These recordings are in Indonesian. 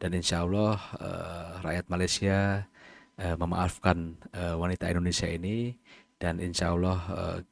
Dan insya Allah rakyat Malaysia memaafkan wanita Indonesia ini, dan insya Allah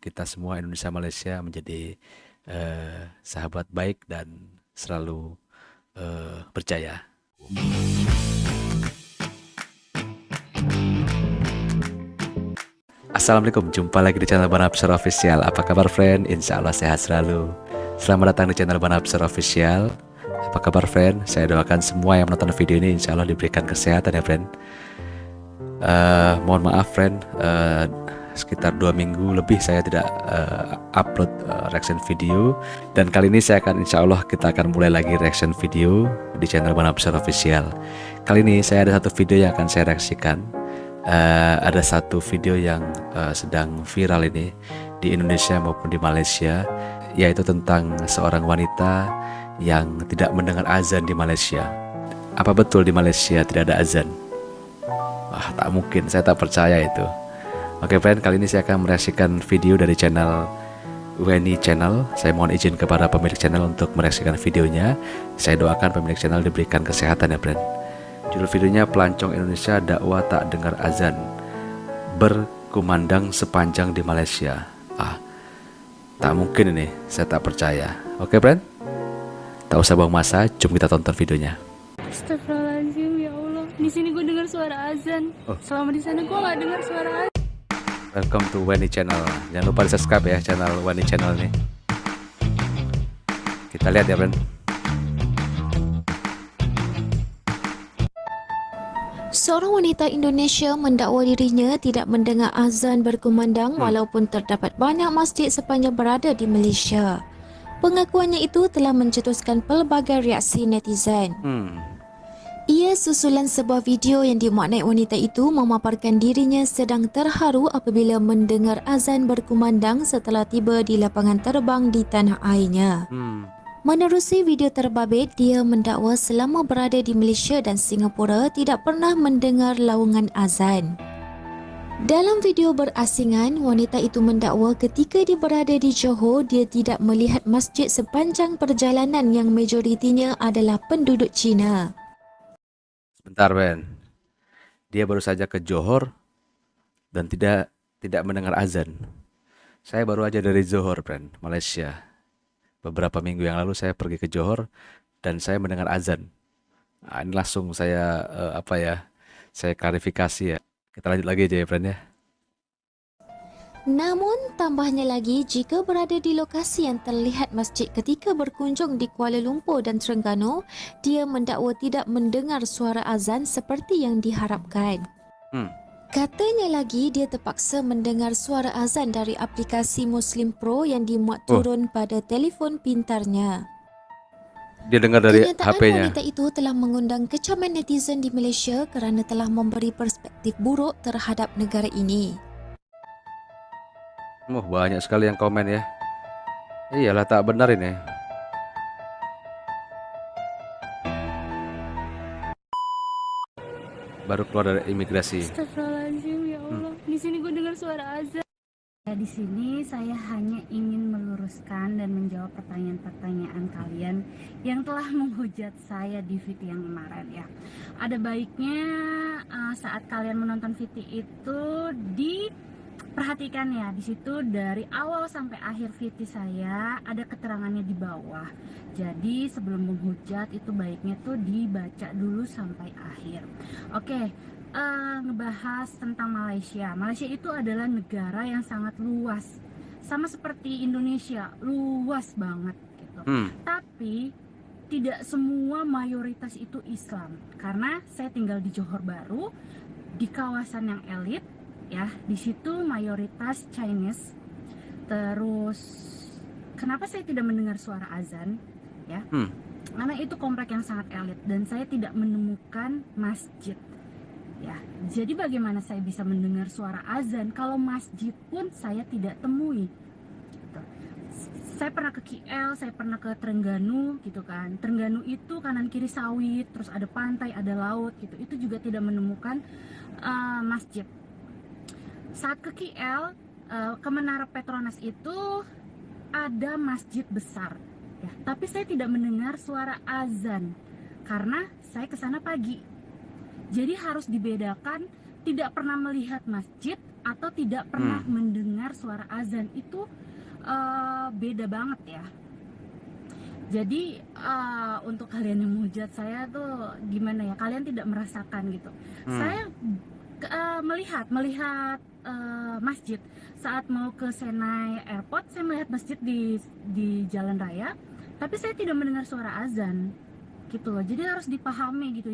kita semua Indonesia Malaysia menjadi sahabat baik dan selalu percaya. Assalamualaikum, jumpa lagi di channel Banapser Official. Apa kabar friend? Insya Allah sehat selalu. Selamat datang di channel Banapser Official. Apa kabar friend? Saya doakan semua yang menonton video ini insya Allah diberikan kesehatan ya friend. Mohon maaf friend, sekitar 2 minggu lebih saya tidak upload reaction video. Dan kali ini saya akan insya Allah kita akan mulai lagi reaction video di channel Banapser Official. Kali ini saya ada satu video yang akan saya reaksikan. Ada satu video yang sedang viral ini di Indonesia maupun di Malaysia, yaitu tentang seorang wanita yang tidak mendengar azan di Malaysia. Apa betul di Malaysia tidak ada azan? Wah, tak mungkin, saya tak percaya itu. Oke friend, kali ini saya akan mereaksikan video dari channel Weni Channel. Saya mohon izin kepada pemilik channel untuk mereaksikan videonya. Saya doakan pemilik channel diberikan kesehatan ya friend. Judul videonya Pelancong Indonesia dakwah tak dengar azan berkumandang sepanjang di Malaysia. Tak mungkin ini, saya tak percaya. Oke friend, tak usah buang masa, jom kita tonton videonya. Astagfirullahaladzim, ya Allah. Di sini gue dengar suara azan. Selama di sana gue nggak dengar suara azan. Welcome to Weni Channel. Jangan lupa di subscribe ya channel Weni Channel ini. Kita lihat ya friend. Seorang wanita Indonesia mendakwa dirinya tidak mendengar azan berkumandang walaupun terdapat banyak masjid sepanjang berada di Malaysia. Pengakuannya itu telah mencetuskan pelbagai reaksi netizen. Ia susulan sebuah video yang dimaknai wanita itu memaparkan dirinya sedang terharu apabila mendengar azan berkumandang setelah tiba di lapangan terbang di tanah airnya. Menerusi video terbabit, dia mendakwa selama berada di Malaysia dan Singapura tidak pernah mendengar laungan azan. Dalam video berasingan, wanita itu mendakwa ketika dia berada di Johor, dia tidak melihat masjid sepanjang perjalanan yang majoritinya adalah penduduk Cina. Sebentar Ben, dia baru saja ke Johor dan tidak mendengar azan. Saya baru aja dari Johor friend, Malaysia. Beberapa minggu yang lalu saya pergi ke Johor dan saya mendengar azan. Ini langsung saya saya klarifikasi ya. Kita lanjut lagi aja ya friend ya. Namun, tambahnya lagi, jika berada di lokasi yang terlihat masjid ketika berkunjung di Kuala Lumpur dan Terengganu, dia mendakwa tidak mendengar suara azan seperti yang diharapkan. Katanya lagi, dia terpaksa mendengar suara azan dari aplikasi Muslim Pro yang dimuat turun pada telefon pintarnya. Dia dengar dari Kenyataan HP-nya. wanita itu telah mengundang kecaman netizen di Malaysia kerana telah memberi perspektif buruk terhadap negara ini. Banyak sekali yang komen ya. Iyalah tak benar ini. Baru keluar dari imigrasi. Astagfirullahaladzim, ya Allah. Di sini gue dengar suara azan. Di sini saya hanya ingin meluruskan dan menjawab pertanyaan-pertanyaan kalian yang telah menghujat saya di video yang kemarin ya. Ada baiknya saat kalian menonton video itu diperhatikan ya. Di situ dari awal sampai akhir video saya ada keterangannya di bawah. Jadi sebelum menghujat itu baiknya tuh dibaca dulu sampai akhir. Oke. Ngebahas tentang Malaysia. Malaysia itu adalah negara yang sangat luas, sama seperti Indonesia, luas banget gitu. Tapi tidak semua mayoritas itu Islam. Karena saya tinggal di Johor Bahru, di kawasan yang elit, ya. Di situ mayoritas Chinese. Terus, kenapa saya tidak mendengar suara azan? Ya, karena itu komplek yang sangat elit dan saya tidak menemukan masjid. Ya, jadi bagaimana saya bisa mendengar suara azan kalau masjid pun saya tidak temui gitu. Saya pernah ke KL, saya pernah ke Terengganu gitu kan. Terengganu itu kanan kiri sawit, terus ada pantai, ada laut gitu. Itu juga tidak menemukan masjid. Saat ke KL, ke Menara Petronas itu ada masjid besar ya, tapi saya tidak mendengar suara azan karena saya ke sana pagi. Jadi harus dibedakan, tidak pernah melihat masjid atau tidak pernah mendengar suara azan itu beda banget ya. Jadi untuk kalian yang menghujat saya tuh gimana ya, kalian tidak merasakan gitu. Saya melihat masjid saat mau ke Senai Airport. Saya melihat masjid di jalan raya, tapi saya tidak mendengar suara azan gitu loh. Jadi harus dipahami gitu,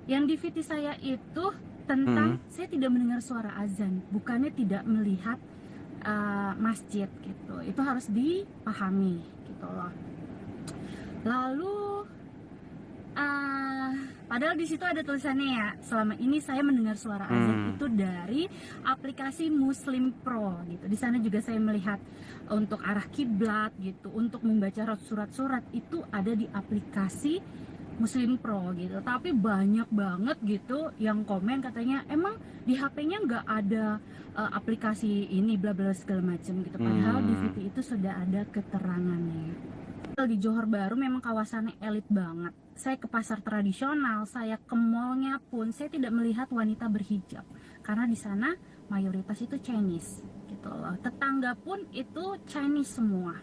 yang di VT saya itu tentang saya tidak mendengar suara azan, bukannya tidak melihat masjid gitu. Itu harus dipahami gitu loh. Lalu padahal di situ ada tulisannya ya, selama ini saya mendengar suara azan itu dari aplikasi Muslim Pro gitu. Di sana juga saya melihat untuk arah kiblat gitu, untuk membaca surat-surat itu ada di aplikasi Muslim Pro gitu. Tapi banyak banget gitu yang komen katanya emang di HP-nya nggak ada aplikasi ini bla bla segala macam gitu. Padahal di VT itu sudah ada keterangannya. Di Johor Bahru memang kawasannya elit banget. Saya ke pasar tradisional, saya ke mallnya pun saya tidak melihat wanita berhijab karena di sana mayoritas itu Chinese gitu loh. Tetangga pun itu Chinese semua.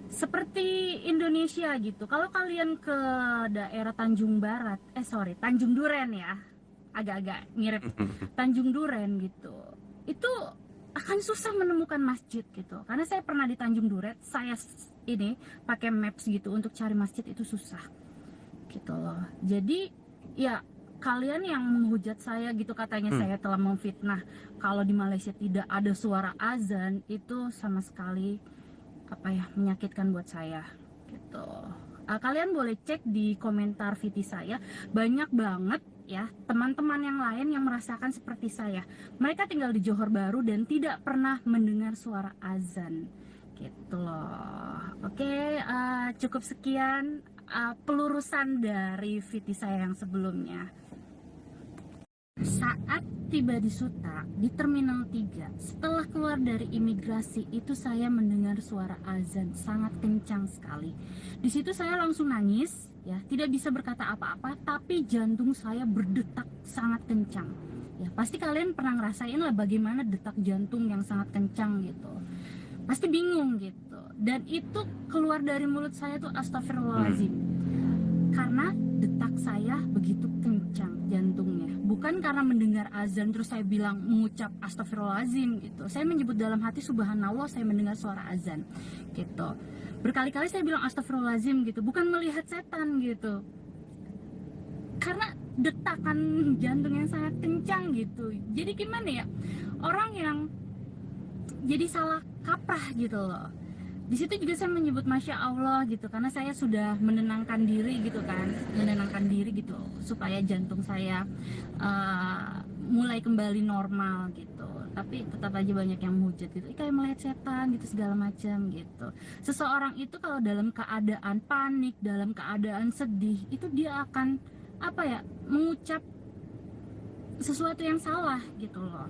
Seperti Indonesia gitu. Kalau kalian ke daerah Tanjung Barat, Tanjung Duren ya, agak-agak mirip Tanjung Duren gitu. Itu akan susah menemukan masjid gitu. Karena saya pernah di Tanjung Duren, saya ini pakai maps gitu untuk cari masjid itu susah gitu loh. Jadi ya kalian yang menghujat saya gitu, katanya saya telah memfitnah kalau di Malaysia tidak ada suara azan, itu sama sekali menyakitkan buat saya gitu. Kalian boleh cek di komentar VT saya, banyak banget ya teman-teman yang lain yang merasakan seperti saya. Mereka tinggal di Johor Bahru dan tidak pernah mendengar suara azan gitu loh. Oke, cukup sekian pelurusan dari VT saya yang sebelumnya. Saat tiba di Suta, di Terminal 3, setelah keluar dari imigrasi itu saya mendengar suara azan sangat kencang sekali. Di situ saya langsung nangis, ya, tidak bisa berkata apa-apa, tapi jantung saya berdetak sangat kencang. Ya, pasti kalian pernah ngerasain lah bagaimana detak jantung yang sangat kencang gitu. Pasti bingung gitu. Dan itu keluar dari mulut saya tuh astagfirullahaladzim. Karena detak saya begitu kencang jantungnya. Bukan karena mendengar azan terus saya bilang mengucap astagfirullahaladzim gitu. Saya menyebut dalam hati subhanallah saya mendengar suara azan gitu. Berkali-kali saya bilang astagfirullahaladzim gitu, bukan melihat setan gitu. Karena detakan jantung yang sangat kencang gitu. Jadi gimana ya? Orang yang jadi salah kaprah gitu loh. Di situ juga saya menyebut masya Allah gitu, karena saya sudah menenangkan diri gitu kan, menenangkan diri gitu supaya jantung saya mulai kembali normal gitu. Tapi tetap aja banyak yang menghujat gitu, kayak melihat setan gitu segala macam gitu. Seseorang itu kalau dalam keadaan panik, dalam keadaan sedih, itu dia akan mengucap sesuatu yang salah gitu loh.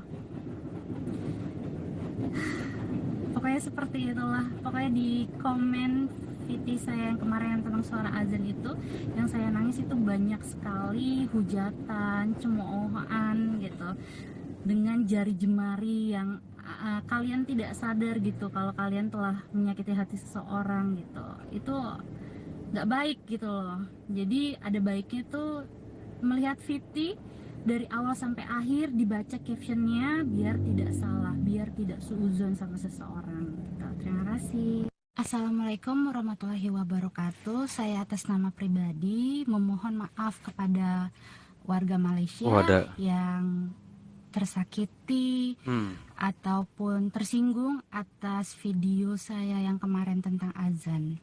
Pokoknya seperti itulah. Pokoknya di komen VT saya yang kemarin yang tentang suara azan itu, yang saya nangis itu banyak sekali hujatan, cemoohan gitu, dengan jari jemari yang kalian tidak sadar gitu kalau kalian telah menyakiti hati seseorang gitu. Itu nggak baik gitu loh. Jadi ada baiknya tuh melihat VT dari awal sampai akhir, dibaca captionnya biar tidak salah, biar tidak suuzon sama seseorang gitu. Terima kasih. Assalamualaikum warahmatullahi wabarakatuh. Saya atas nama pribadi memohon maaf kepada warga Malaysia yang tersakiti ataupun tersinggung atas video saya yang kemarin tentang azan.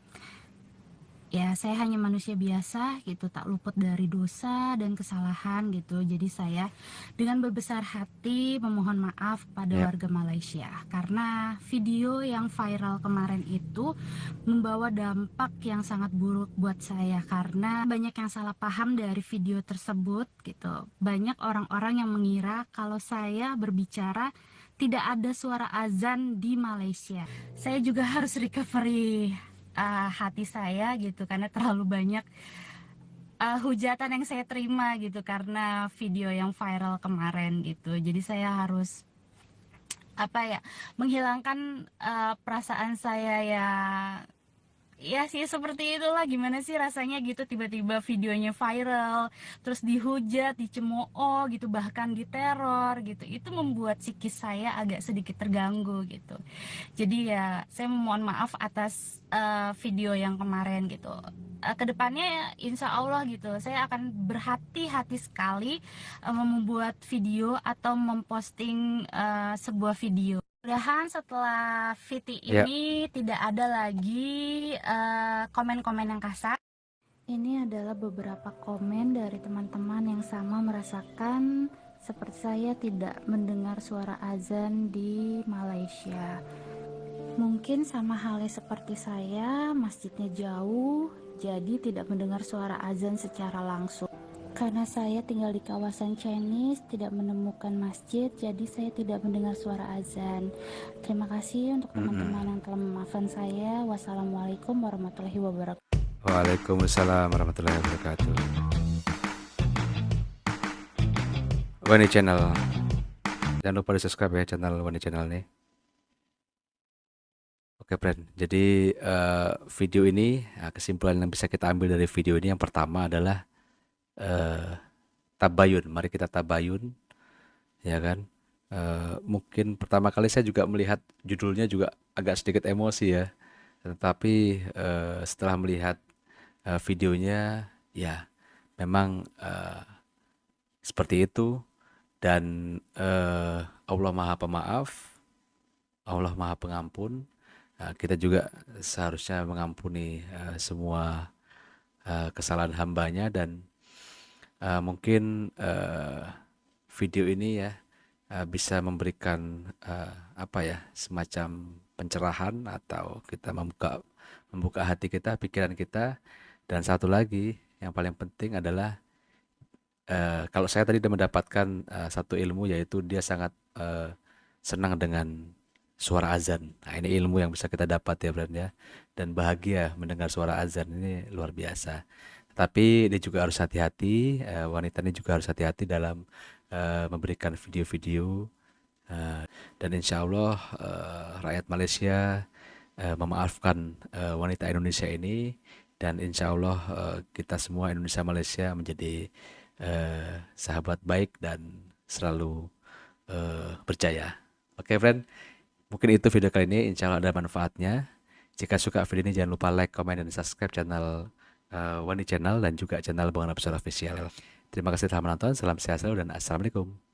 Ya, saya hanya manusia biasa gitu, tak luput dari dosa dan kesalahan gitu. Jadi saya dengan berbesar hati memohon maaf pada warga Malaysia, karena video yang viral kemarin itu membawa dampak yang sangat buruk buat saya, karena banyak yang salah paham dari video tersebut gitu. Banyak orang-orang yang mengira kalau saya berbicara tidak ada suara azan di Malaysia. Saya juga harus recovery hati saya gitu, karena terlalu banyak hujatan yang saya terima gitu karena video yang viral kemarin gitu. Jadi saya harus apa ya, menghilangkan perasaan saya ya. Ya sih seperti itulah, gimana sih rasanya gitu tiba-tiba videonya viral, terus dihujat, dicemooh gitu, bahkan diteror gitu. Itu membuat psikis saya agak sedikit terganggu gitu. Jadi ya saya memohon maaf atas video yang kemarin gitu. Kedepannya insya Allah gitu saya akan berhati-hati sekali membuat video atau memposting sebuah video. Mudah-mudahan setelah Viti Ya, ini tidak ada lagi komen-komen yang kasar. Ini adalah beberapa komen dari teman-teman yang sama merasakan seperti saya tidak mendengar suara azan di Malaysia. Mungkin sama halnya seperti saya, masjidnya jauh, jadi tidak mendengar suara azan secara langsung. Karena saya tinggal di kawasan Chinese, tidak menemukan masjid, jadi saya tidak mendengar suara azan. Terima kasih untuk teman-teman yang telah memaafkan saya. Wassalamualaikum warahmatullahi wabarakatuh. waalaikumsalam warahmatullahi wabarakatuh. Wani Channel, jangan lupa di subscribe ya channel Wani Channel nih. Oke, friend. Jadi video ini, kesimpulan yang bisa kita ambil dari video ini yang pertama adalah tabayun. Mari kita tabayun, ya kan? Mungkin pertama kali saya juga melihat judulnya juga agak sedikit emosi ya. Tetapi setelah melihat videonya, ya memang seperti itu. Dan Allah Maha Pemaaf, Allah Maha Pengampun. Kita juga seharusnya mengampuni semua kesalahan hambanya, dan mungkin video ini ya bisa memberikan apa ya, semacam pencerahan, atau kita membuka hati kita, pikiran kita. Dan satu lagi yang paling penting adalah kalau saya tadi sudah mendapatkan satu ilmu, yaitu dia sangat senang dengan suara azan. Nah, ini ilmu yang bisa kita dapat ya, friend ya. Dan bahagia mendengar suara azan ini luar biasa. Tapi dia juga harus hati-hati, wanita ini juga harus hati-hati dalam memberikan video-video. Dan insya Allah rakyat Malaysia memaafkan wanita Indonesia ini. Dan insya Allah kita semua Indonesia Malaysia menjadi sahabat baik dan selalu berjaya. Oke, friend. Mungkin itu video kali ini, insya Allah ada manfaatnya. Jika suka video ini jangan lupa like, komen, dan subscribe channel Wani Channel dan juga channel Bang Nabsar Official. Terima kasih telah menonton, salam sehat selalu dan assalamualaikum.